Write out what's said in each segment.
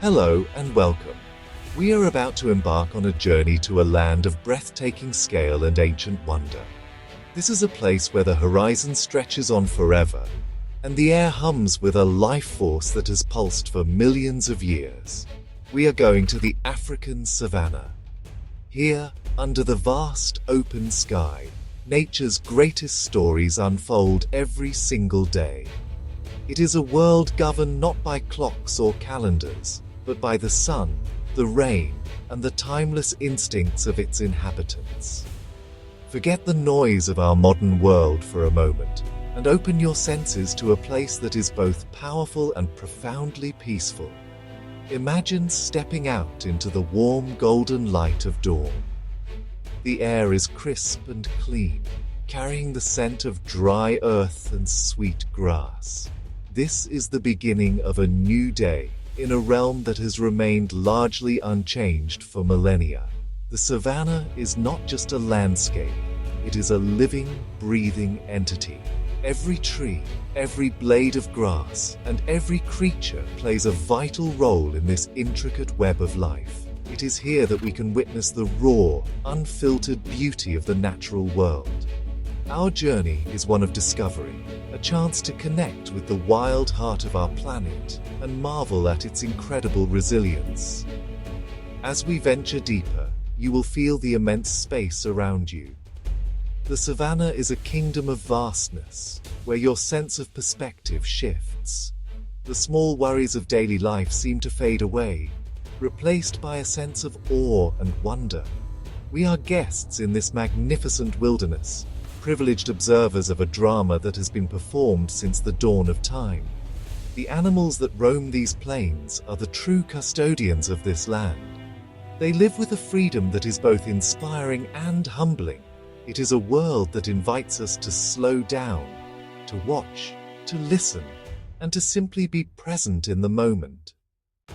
Hello and welcome. We are about to embark on a journey to a land of breathtaking scale and ancient wonder. This is a place where the horizon stretches on forever, and the air hums with a life force that has pulsed for millions of years. We are going to the African Savannah. Here, under the vast open sky, nature's greatest stories unfold every single day. It is a world governed not by clocks or calendars, but by the sun, the rain, and the timeless instincts of its inhabitants. Forget the noise of our modern world for a moment, and open your senses to a place that is both powerful and profoundly peaceful. Imagine stepping out into the warm golden light of dawn. The air is crisp and clean, carrying the scent of dry earth and sweet grass. This is the beginning of a new day in a realm that has remained largely unchanged for millennia. The savannah is not just a landscape, it is a living, breathing entity. Every tree, every blade of grass, and every creature plays a vital role in this intricate web of life. It is here that we can witness the raw, unfiltered beauty of the natural world. Our journey is one of discovery, a chance to connect with the wild heart of our planet and marvel at its incredible resilience. As we venture deeper, you will feel the immense space around you. The savannah is a kingdom of vastness, where your sense of perspective shifts. The small worries of daily life seem to fade away, replaced by a sense of awe and wonder. We are guests in this magnificent wilderness, privileged observers of a drama that has been performed since the dawn of time. The animals that roam these plains are the true custodians of this land. They live with a freedom that is both inspiring and humbling. It is a world that invites us to slow down, to watch, to listen, and to simply be present in the moment.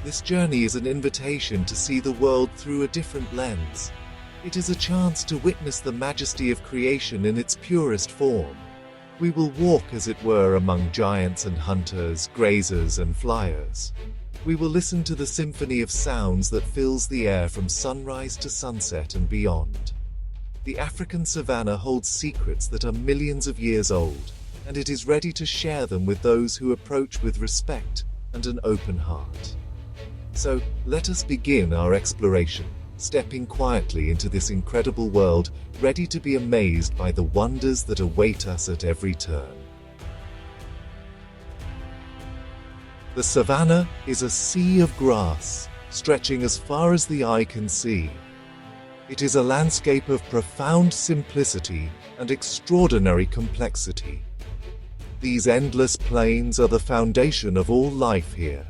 This journey is an invitation to see the world through a different lens. It is a chance to witness the majesty of creation in its purest form. We will walk, as it were, among giants and hunters, grazers and flyers. We will listen to the symphony of sounds that fills the air from sunrise to sunset and beyond. The African savannah holds secrets that are millions of years old, and it is ready to share them with those who approach with respect and an open heart. So, let us begin our exploration, stepping quietly into this incredible world, ready to be amazed by the wonders that await us at every turn. The savannah is a sea of grass, stretching as far as the eye can see. It is a landscape of profound simplicity and extraordinary complexity. These endless plains are the foundation of all life here.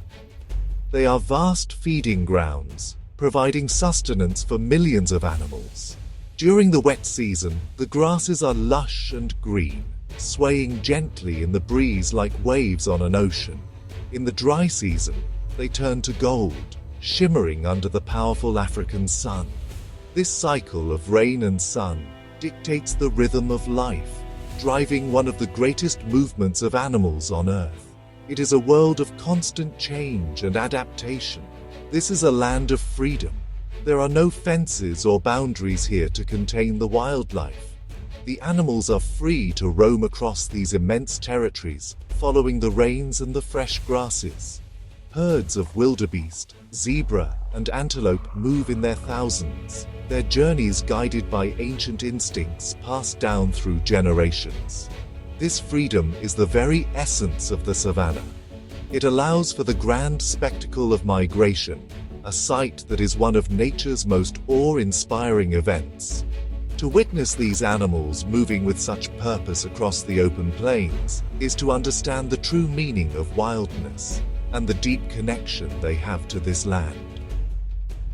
They are vast feeding grounds, providing sustenance for millions of animals. During the wet season, the grasses are lush and green, swaying gently in the breeze like waves on an ocean. In the dry season, they turn to gold, shimmering under the powerful African sun. This cycle of rain and sun dictates the rhythm of life, driving one of the greatest movements of animals on Earth. It is a world of constant change and adaptation. This is a land of freedom. There are no fences or boundaries here to contain the wildlife. The animals are free to roam across these immense territories, following the rains and the fresh grasses. Herds of wildebeest, zebra, and antelope move in their thousands, their journeys guided by ancient instincts passed down through generations. This freedom is the very essence of the savannah. It allows for the grand spectacle of migration, a sight that is one of nature's most awe-inspiring events. To witness these animals moving with such purpose across the open plains is to understand the true meaning of wildness and the deep connection they have to this land.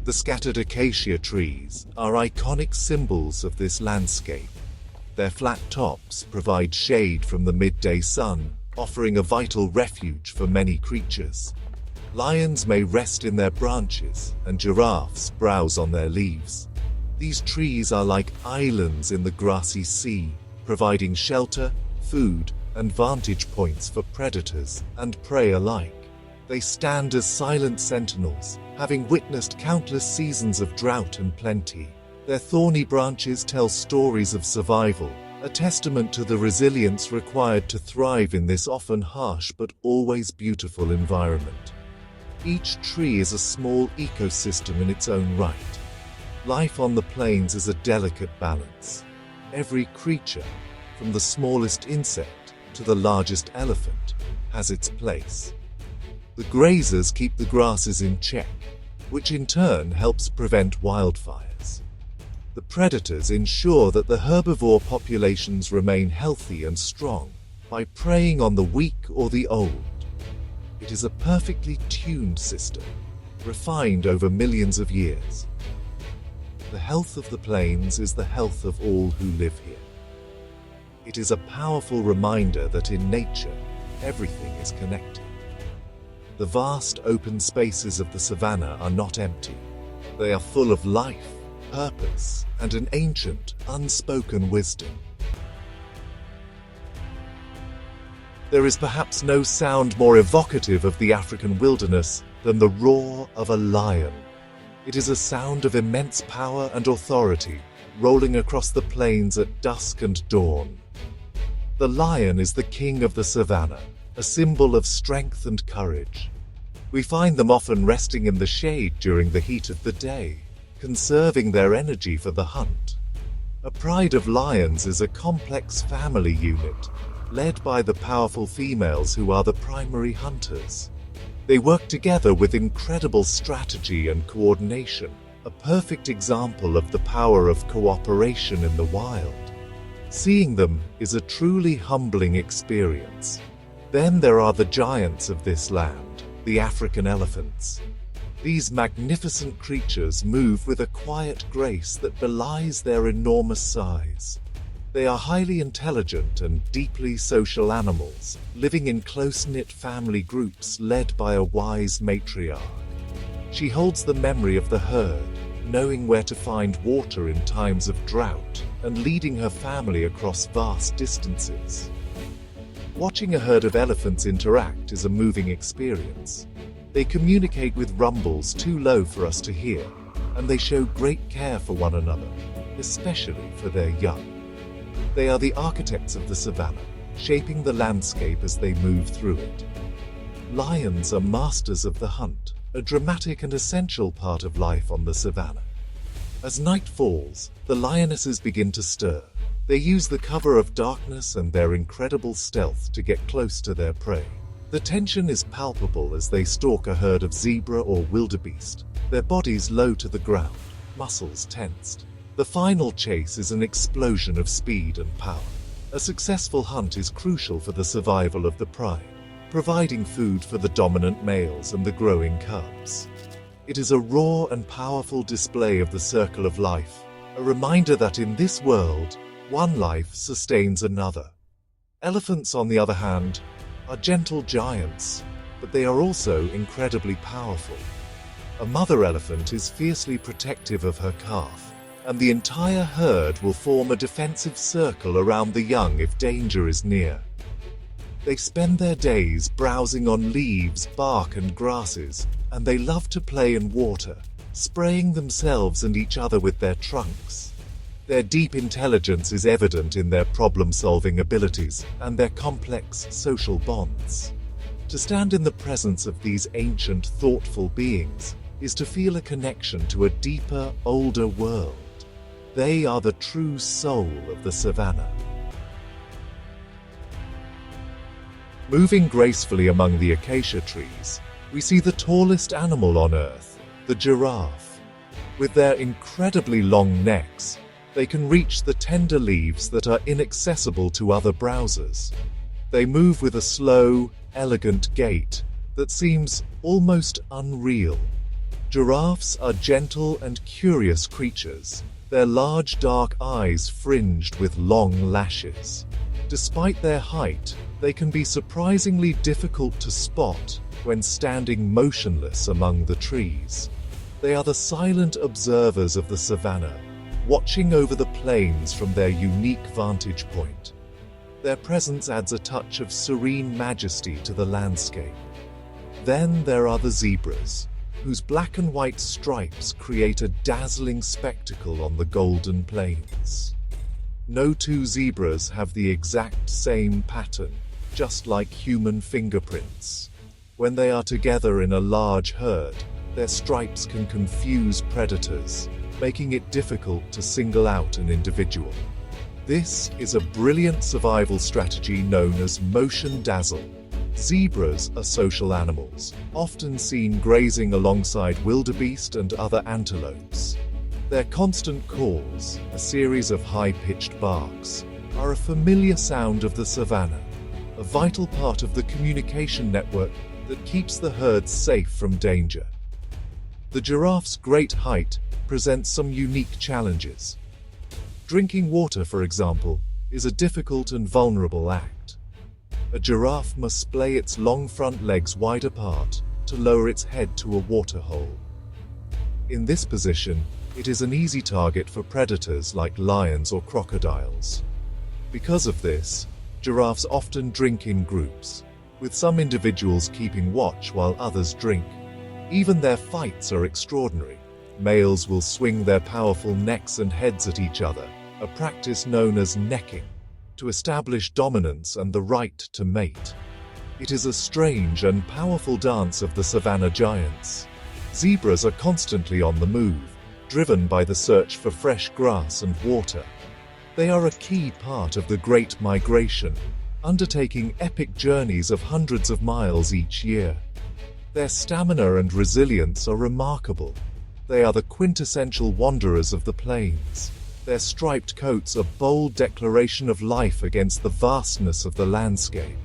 The scattered acacia trees are iconic symbols of this landscape. Their flat tops provide shade from the midday sun, offering a vital refuge for many creatures. Lions may rest in their branches, and giraffes browse on their leaves. These trees are like islands in the grassy sea, providing shelter, food, and vantage points for predators and prey alike. They stand as silent sentinels, having witnessed countless seasons of drought and plenty. Their thorny branches tell stories of survival, a testament to the resilience required to thrive in this often harsh but always beautiful environment. Each tree is a small ecosystem in its own right. Life on the plains is a delicate balance. Every creature, from the smallest insect to the largest elephant, has its place. The grazers keep the grasses in check, which in turn helps prevent wildfires. The predators ensure that the herbivore populations remain healthy and strong by preying on the weak or the old. It is a perfectly tuned system, refined over millions of years. The health of the plains is the health of all who live here. It is a powerful reminder that in nature, everything is connected. The vast open spaces of the savanna are not empty. They are full of life, purpose, and an ancient, unspoken wisdom. There is perhaps no sound more evocative of the African wilderness than the roar of a lion. It is a sound of immense power and authority, rolling across the plains at dusk and dawn. The lion is the king of the savanna, a symbol of strength and courage. We find them often resting in the shade during the heat of the day, conserving their energy for the hunt. A pride of lions is a complex family unit, led by the powerful females who are the primary hunters. They work together with incredible strategy and coordination, a perfect example of the power of cooperation in the wild. Seeing them is a truly humbling experience. Then there are the giants of this land, the African elephants. These magnificent creatures move with a quiet grace that belies their enormous size. They are highly intelligent and deeply social animals, living in close-knit family groups led by a wise matriarch. She holds the memory of the herd, knowing where to find water in times of drought and leading her family across vast distances. Watching a herd of elephants interact is a moving experience. They communicate with rumbles too low for us to hear, and they show great care for one another, especially for their young. They are the architects of the savanna, shaping the landscape as they move through it. Lions are masters of the hunt, a dramatic and essential part of life on the savanna. As night falls, the lionesses begin to stir. They use the cover of darkness and their incredible stealth to get close to their prey. The tension is palpable as they stalk a herd of zebra or wildebeest, their bodies low to the ground, muscles tensed. The final chase is an explosion of speed and power. A successful hunt is crucial for the survival of the pride, providing food for the dominant males and the growing cubs. It is a raw and powerful display of the circle of life, a reminder that in this world, one life sustains another. Elephants, on the other hand, are gentle giants, but they are also incredibly powerful. A mother elephant is fiercely protective of her calf, and the entire herd will form a defensive circle around the young if danger is near. They spend their days browsing on leaves, bark, and grasses, and they love to play in water, spraying themselves and each other with their trunks. Their deep intelligence is evident in their problem-solving abilities and their complex social bonds. To stand in the presence of these ancient, thoughtful beings is to feel a connection to a deeper, older world. They are the true soul of the savanna. Moving gracefully among the acacia trees, we see the tallest animal on Earth, the giraffe. With their incredibly long necks, they can reach the tender leaves that are inaccessible to other browsers. They move with a slow, elegant gait that seems almost unreal. Giraffes are gentle and curious creatures, their large dark eyes fringed with long lashes. Despite their height, they can be surprisingly difficult to spot when standing motionless among the trees. They are the silent observers of the savanna, watching over the plains from their unique vantage point. Their presence adds a touch of serene majesty to the landscape. Then there are the zebras, whose black and white stripes create a dazzling spectacle on the golden plains. No two zebras have the exact same pattern, just like human fingerprints. When they are together in a large herd, their stripes can confuse predators, making it difficult to single out an individual. This is a brilliant survival strategy known as motion dazzle. Zebras are social animals, often seen grazing alongside wildebeest and other antelopes. Their constant calls, a series of high-pitched barks, are a familiar sound of the savanna, a vital part of the communication network that keeps the herd safe from danger. The giraffe's great height presents some unique challenges. Drinking water, for example, is a difficult and vulnerable act. A giraffe must splay its long front legs wide apart to lower its head to a water hole. In this position, it is an easy target for predators like lions or crocodiles. Because of this, giraffes often drink in groups, with some individuals keeping watch while others drink. Even their fights are extraordinary. Males will swing their powerful necks and heads at each other, a practice known as necking, to establish dominance and the right to mate. It is a strange and powerful dance of the savanna giants. Zebras are constantly on the move, driven by the search for fresh grass and water. They are a key part of the Great Migration, undertaking epic journeys of hundreds of miles each year. Their stamina and resilience are remarkable. They are the quintessential wanderers of the plains. Their striped coats a bold declaration of life against the vastness of the landscape.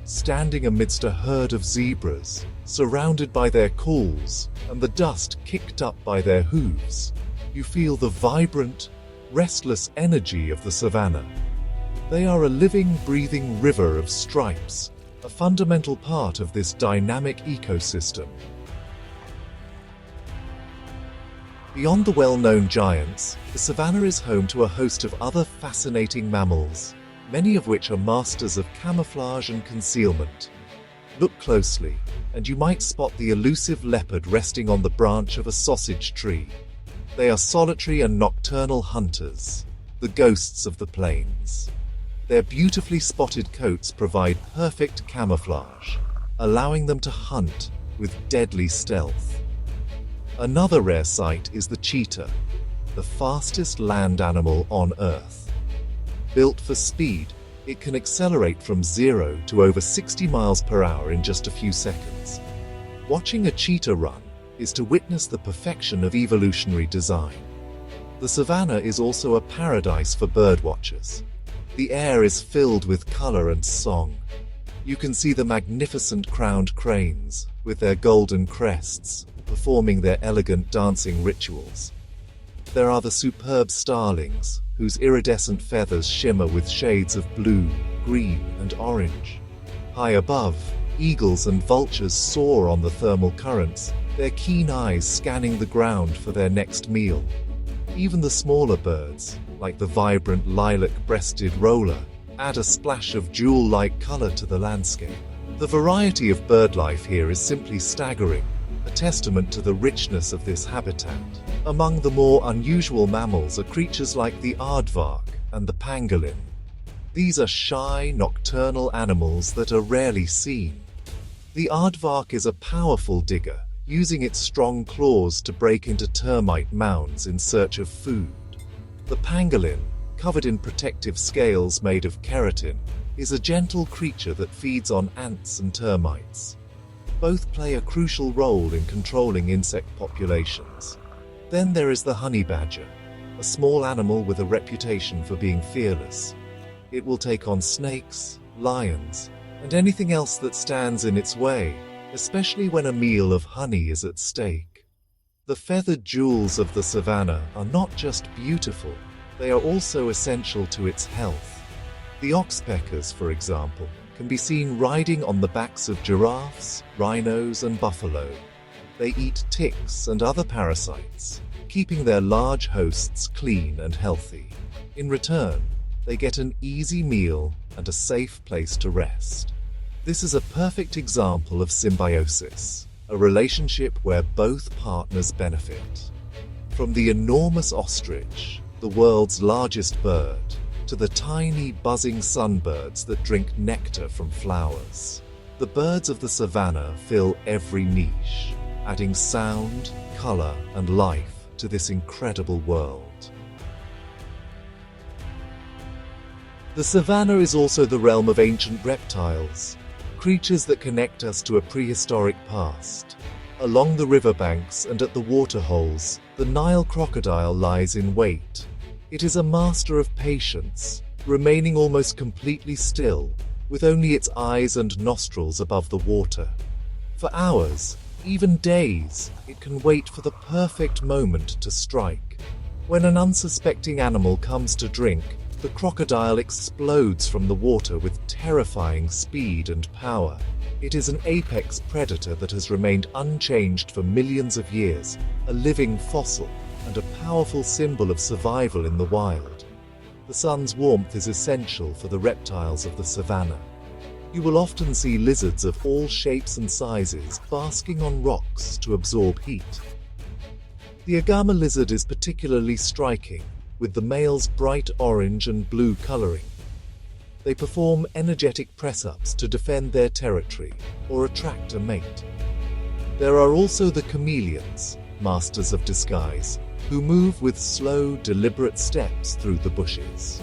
Standing amidst a herd of zebras, surrounded by their calls and the dust kicked up by their hooves, you feel the vibrant, restless energy of the savanna. They are a living, breathing river of stripes, a fundamental part of this dynamic ecosystem. Beyond the well-known giants, the savanna is home to a host of other fascinating mammals, many of which are masters of camouflage and concealment. Look closely, and you might spot the elusive leopard resting on the branch of a sausage tree. They are solitary and nocturnal hunters, the ghosts of the plains. Their beautifully spotted coats provide perfect camouflage, allowing them to hunt with deadly stealth. Another rare sight is the cheetah, the fastest land animal on Earth. Built for speed, it can accelerate from 0 to over 60 miles per hour in just a few seconds. Watching a cheetah run is to witness the perfection of evolutionary design. The savanna is also a paradise for birdwatchers. The air is filled with color and song. You can see the magnificent crowned cranes, with their golden crests, performing their elegant dancing rituals. There are the superb starlings, whose iridescent feathers shimmer with shades of blue, green, and orange. High above, eagles and vultures soar on the thermal currents, their keen eyes scanning the ground for their next meal. Even the smaller birds, like the vibrant lilac-breasted roller, add a splash of jewel-like color to the landscape. The variety of birdlife here is simply staggering, a testament to the richness of this habitat. Among the more unusual mammals are creatures like the aardvark and the pangolin. These are shy, nocturnal animals that are rarely seen. The aardvark is a powerful digger, using its strong claws to break into termite mounds in search of food. The pangolin, covered in protective scales made of keratin, is a gentle creature that feeds on ants and termites. Both play a crucial role in controlling insect populations. Then there is the honey badger, a small animal with a reputation for being fearless. It will take on snakes, lions, and anything else that stands in its way, especially when a meal of honey is at stake. The feathered jewels of the savanna are not just beautiful, they are also essential to its health. The oxpeckers, for example, can be seen riding on the backs of giraffes, rhinos, and buffalo. They eat ticks and other parasites, keeping their large hosts clean and healthy. In return, they get an easy meal and a safe place to rest. This is a perfect example of symbiosis, a relationship where both partners benefit. From the enormous ostrich, the world's largest bird, to the tiny buzzing sunbirds that drink nectar from flowers. The birds of the savannah fill every niche, adding sound, color, and life to this incredible world. The savannah is also the realm of ancient reptiles, creatures that connect us to a prehistoric past. Along the riverbanks and at the waterholes, the Nile crocodile lies in wait. It is a master of patience, remaining almost completely still, with only its eyes and nostrils above the water. For hours, even days, it can wait for the perfect moment to strike. When an unsuspecting animal comes to drink, the crocodile explodes from the water with terrifying speed and power. It is an apex predator that has remained unchanged for millions of years, a living fossil, and a powerful symbol of survival in the wild. The sun's warmth is essential for the reptiles of the savannah. You will often see lizards of all shapes and sizes basking on rocks to absorb heat. The agama lizard is particularly striking, with the male's bright orange and blue coloring. They perform energetic press-ups to defend their territory or attract a mate. There are also the chameleons, masters of disguise, who move with slow, deliberate steps through the bushes.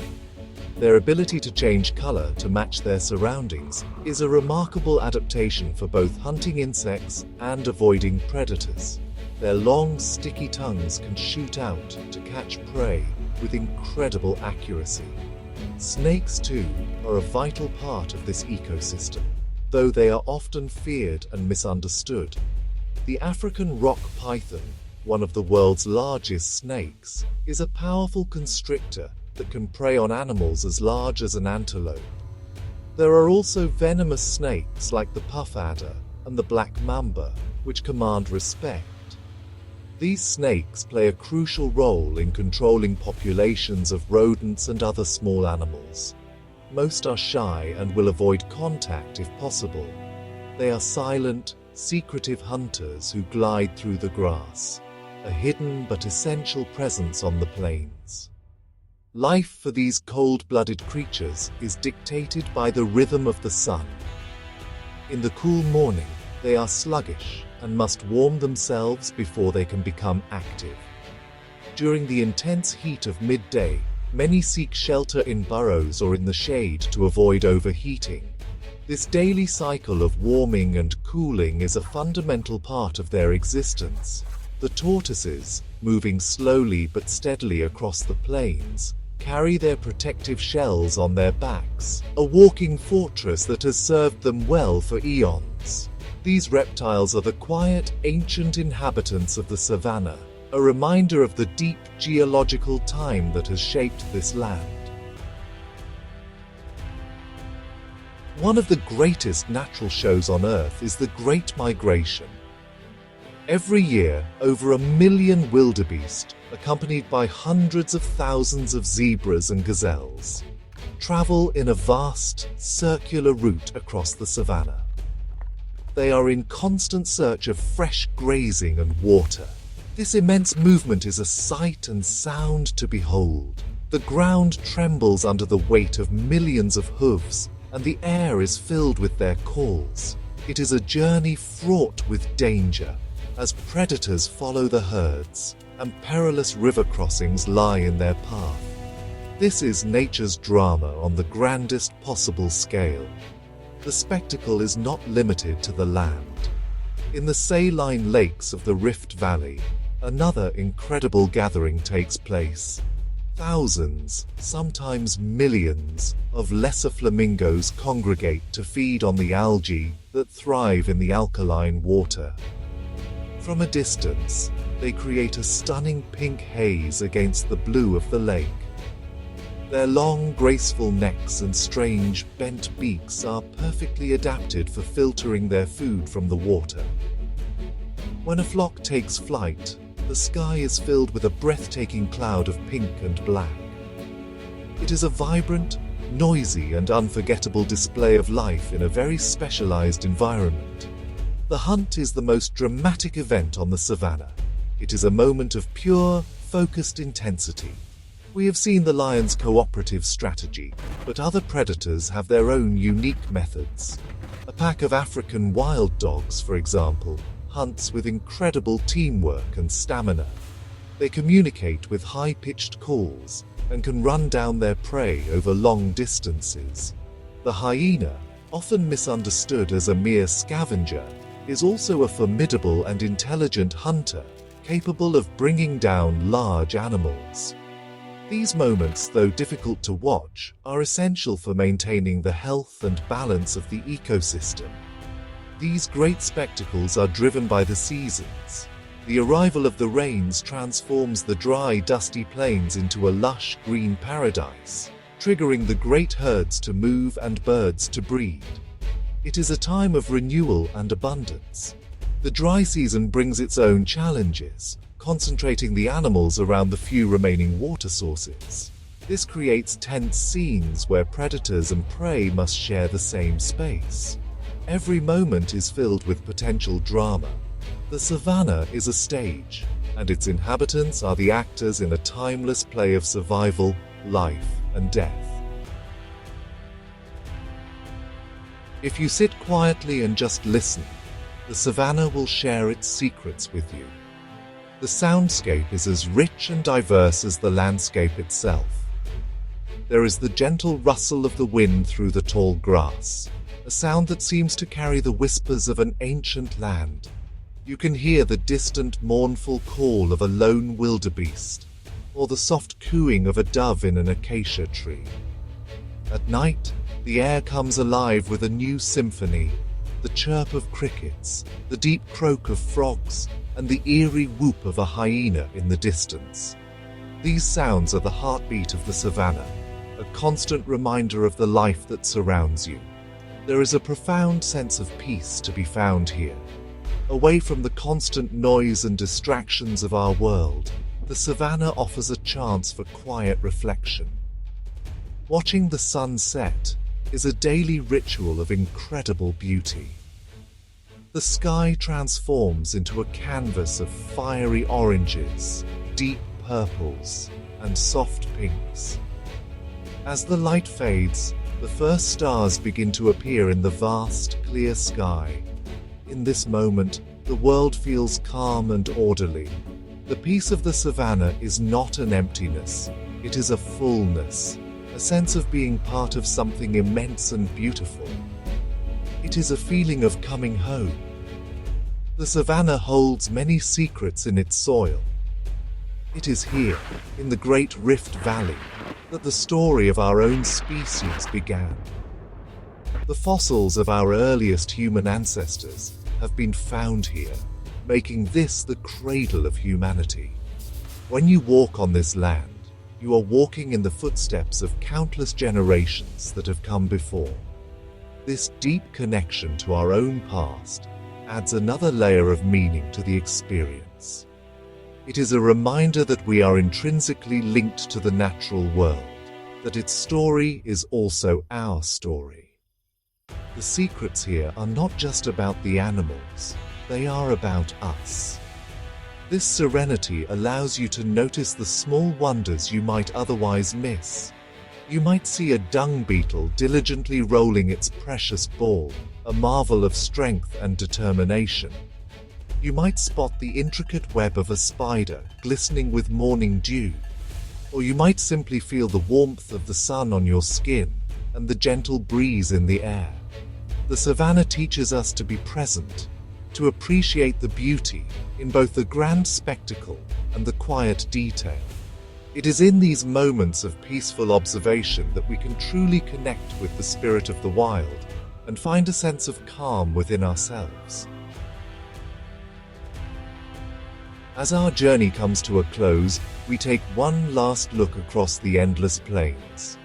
Their ability to change color to match their surroundings is a remarkable adaptation for both hunting insects and avoiding predators. Their long, sticky tongues can shoot out to catch prey with incredible accuracy. Snakes, too, are a vital part of this ecosystem, though they are often feared and misunderstood. The African rock python, one of the world's largest snakes, is a powerful constrictor that can prey on animals as large as an antelope. There are also venomous snakes like the puff adder and the black mamba, which command respect. These snakes play a crucial role in controlling populations of rodents and other small animals. Most are shy and will avoid contact if possible. They are silent, secretive hunters who glide through the grass, a hidden but essential presence on the plains. Life for these cold-blooded creatures is dictated by the rhythm of the sun. In the cool morning, they are sluggish and must warm themselves before they can become active. During the intense heat of midday, many seek shelter in burrows or in the shade to avoid overheating. This daily cycle of warming and cooling is a fundamental part of their existence. The tortoises, moving slowly but steadily across the plains, carry their protective shells on their backs, a walking fortress that has served them well for eons. These reptiles are the quiet, ancient inhabitants of the savannah, a reminder of the deep geological time that has shaped this land. One of the greatest natural shows on Earth is the Great Migration. Every year, over 1 million wildebeest, accompanied by hundreds of thousands of zebras and gazelles, travel in a vast, circular route across the savannah. They are in constant search of fresh grazing and water. This immense movement is a sight and sound to behold. The ground trembles under the weight of millions of hooves, and the air is filled with their calls. It is a journey fraught with danger, as predators follow the herds, and perilous river crossings lie in their path. This is nature's drama on the grandest possible scale. The spectacle is not limited to the land. In the saline lakes of the Rift Valley, another incredible gathering takes place. Thousands, sometimes millions, of lesser flamingos congregate to feed on the algae that thrive in the alkaline water. From a distance, they create a stunning pink haze against the blue of the lake. Their long, graceful necks and strange, bent beaks are perfectly adapted for filtering their food from the water. When a flock takes flight, the sky is filled with a breathtaking cloud of pink and black. It is a vibrant, noisy and unforgettable display of life in a very specialized environment. The hunt is the most dramatic event on the savanna. It is a moment of pure, focused intensity. We have seen the lion's cooperative strategy, but other predators have their own unique methods. A pack of African wild dogs, for example, hunts with incredible teamwork and stamina. They communicate with high-pitched calls and can run down their prey over long distances. The hyena, often misunderstood as a mere scavenger, is also a formidable and intelligent hunter, capable of bringing down large animals. These moments, though difficult to watch, are essential for maintaining the health and balance of the ecosystem. These great spectacles are driven by the seasons. The arrival of the rains transforms the dry, dusty plains into a lush green paradise, triggering the great herds to move and birds to breed. It is a time of renewal and abundance. The dry season brings its own challenges, concentrating the animals around the few remaining water sources. This creates tense scenes where predators and prey must share the same space. Every moment is filled with potential drama. The savanna is a stage, and its inhabitants are the actors in a timeless play of survival, life, and death. If you sit quietly and just listen, the savanna will share its secrets with you. The soundscape is as rich and diverse as the landscape itself. There is the gentle rustle of the wind through the tall grass, a sound that seems to carry the whispers of an ancient land. You can hear the distant, mournful call of a lone wildebeest, or the soft cooing of a dove in an acacia tree. At night, the air comes alive with a new symphony, the chirp of crickets, the deep croak of frogs, and the eerie whoop of a hyena in the distance. These sounds are the heartbeat of the savanna, a constant reminder of the life that surrounds you. There is a profound sense of peace to be found here. Away from the constant noise and distractions of our world, the savanna offers a chance for quiet reflection. Watching the sun set is a daily ritual of incredible beauty. The sky transforms into a canvas of fiery oranges, deep purples, and soft pinks. As the light fades, the first stars begin to appear in the vast, clear sky. In this moment, the world feels calm and orderly. The peace of the savanna is not an emptiness, it is a fullness, a sense of being part of something immense and beautiful. It is a feeling of coming home. The savanna holds many secrets in its soil. It is here, in the Great Rift Valley, that the story of our own species began. The fossils of our earliest human ancestors have been found here, making this the cradle of humanity. When you walk on this land, you are walking in the footsteps of countless generations that have come before. This deep connection to our own past adds another layer of meaning to the experience. It is a reminder that we are intrinsically linked to the natural world, that its story is also our story. The secrets here are not just about the animals, they are about us. This serenity allows you to notice the small wonders you might otherwise miss. You might see a dung beetle diligently rolling its precious ball, a marvel of strength and determination. You might spot the intricate web of a spider glistening with morning dew, or you might simply feel the warmth of the sun on your skin and the gentle breeze in the air. The savanna teaches us to be present, to appreciate the beauty in both the grand spectacle and the quiet detail. It is in these moments of peaceful observation that we can truly connect with the spirit of the wild and find a sense of calm within ourselves. As our journey comes to a close, we take one last look across the endless plains.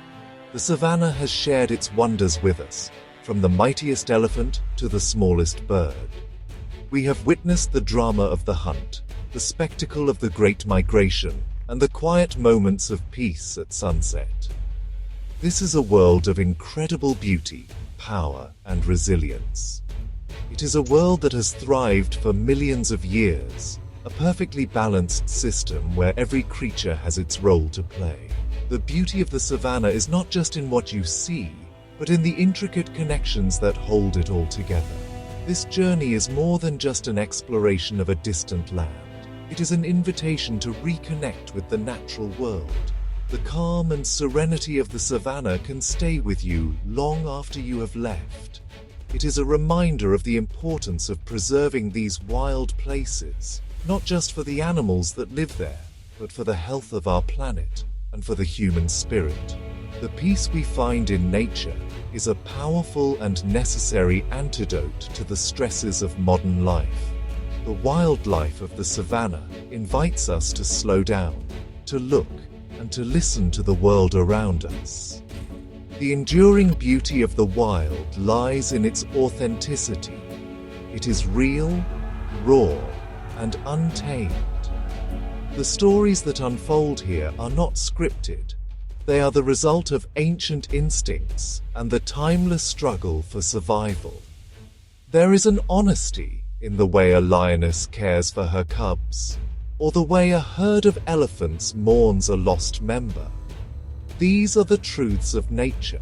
The savanna has shared its wonders with us, from the mightiest elephant to the smallest bird. We have witnessed the drama of the hunt, the spectacle of the great migration, and the quiet moments of peace at sunset. This is a world of incredible beauty, power, and resilience. It is a world that has thrived for millions of years, a perfectly balanced system where every creature has its role to play. The beauty of the savannah is not just in what you see, but in the intricate connections that hold it all together. This journey is more than just an exploration of a distant land. It is an invitation to reconnect with the natural world. The calm and serenity of the savannah can stay with you long after you have left. It is a reminder of the importance of preserving these wild places, not just for the animals that live there, but for the health of our planet and for the human spirit. The peace we find in nature is a powerful and necessary antidote to the stresses of modern life. The wildlife of the savannah invites us to slow down, to look, and to listen to the world around us. The enduring beauty of the wild lies in its authenticity. It is real, raw, and untamed. The stories that unfold here are not scripted. They are the result of ancient instincts and the timeless struggle for survival. There is an honesty in the way a lioness cares for her cubs, or the way a herd of elephants mourns a lost member. These are the truths of nature,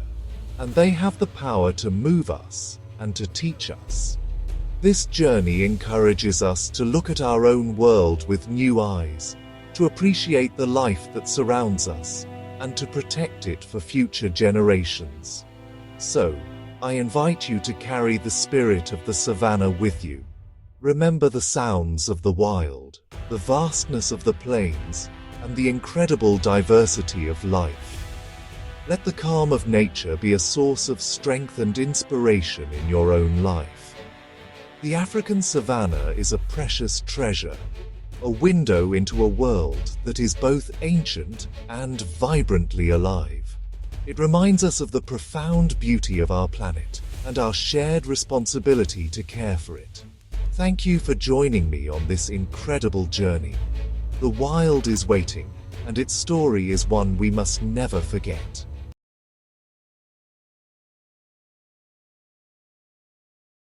and they have the power to move us and to teach us. This journey encourages us to look at our own world with new eyes, to appreciate the life that surrounds us, and to protect it for future generations. So, I invite you to carry the spirit of the savannah with you. Remember the sounds of the wild, the vastness of the plains, and the incredible diversity of life. Let the calm of nature be a source of strength and inspiration in your own life. The African savannah is a precious treasure, a window into a world that is both ancient and vibrantly alive. It reminds us of the profound beauty of our planet and our shared responsibility to care for it. Thank you for joining me on this incredible journey. The wild is waiting, and its story is one we must never forget.